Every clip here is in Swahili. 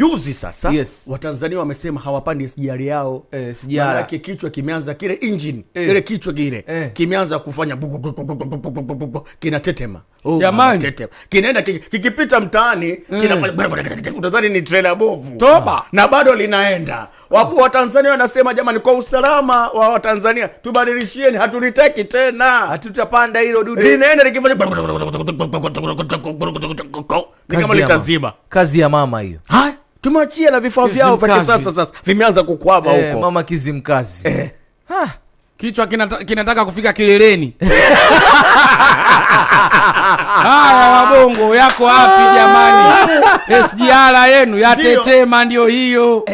Juzi sasa Yes. Watanzania wamesema hawapandi SGR yao. SGR. Maana kichwa kimeanza kile engine, kile kichwa kile kimeanza kufanya kinatetema. Jamani. Tetema. Kinaenda kikipita mtaani utadhani ni trailer bovu. Toba. Na bado linaenda. Wapo Watanzania wanasema jamani, kwa usalama wa Watanzania tubadilishieni, hatulitaki tena. Hatutapanda hilo dudu. Linaenda likifanya kama litazima. Kazi ya mama hiyo. Hai, tumewachia na vifaa vyao vya kisasa sasa vimeanza kukwama huko. Mama Kizimkazi. Kichwa kinataka kufika kileleni. Haya wabongo yako wapi jamani? SGR yenu yatetema ndio hiyo.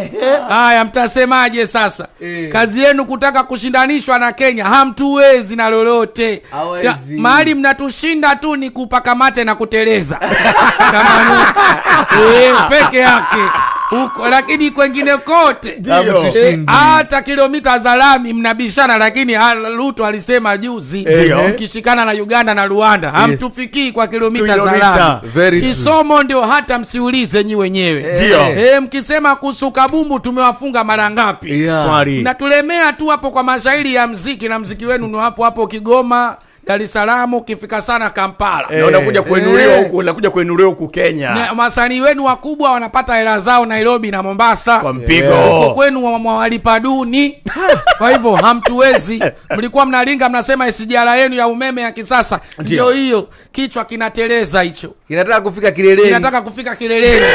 Haya mtasemaje sasa? Kazi yenu kutaka kushindanishwa na Kenya, hamtuwezi na lolote. Mahali mnatushinda tu ni kupaka mate na kuteleza. Kama peke yake. Huko lakini kwengine kote hata kilomita za lami mnabishana, lakini Ruto alisema juzi mkishikana na Uganda na Rwanda hamtufikii kwa kilomita za lami. Kisomo ndio hata msiulize nyi wenyewe. Mkisema kusuka bumbu tumewafunga mara ngapi? Na tulemea tu hapo kwa mashairi ya mziki, na mziki wenu ni hapo Kigoma, Dar es Salaam, ukifika sana Kampala. Na unakuja kuinuliwa huku, unakuja kuinuliwa huku Kenya. Na wasanii wenu wakubwa wanapata hela zao Nairobi na Mombasa kwa mpigo. Kwa kwenu mwalipa duni. Kwa hivyo hamtuwezi. Mlikuwa mnalinga mnasema SGR yenu ya umeme ya kisasa. Ndio hiyo, kichwa kinateleza hicho. Kinataka kufika kileleni.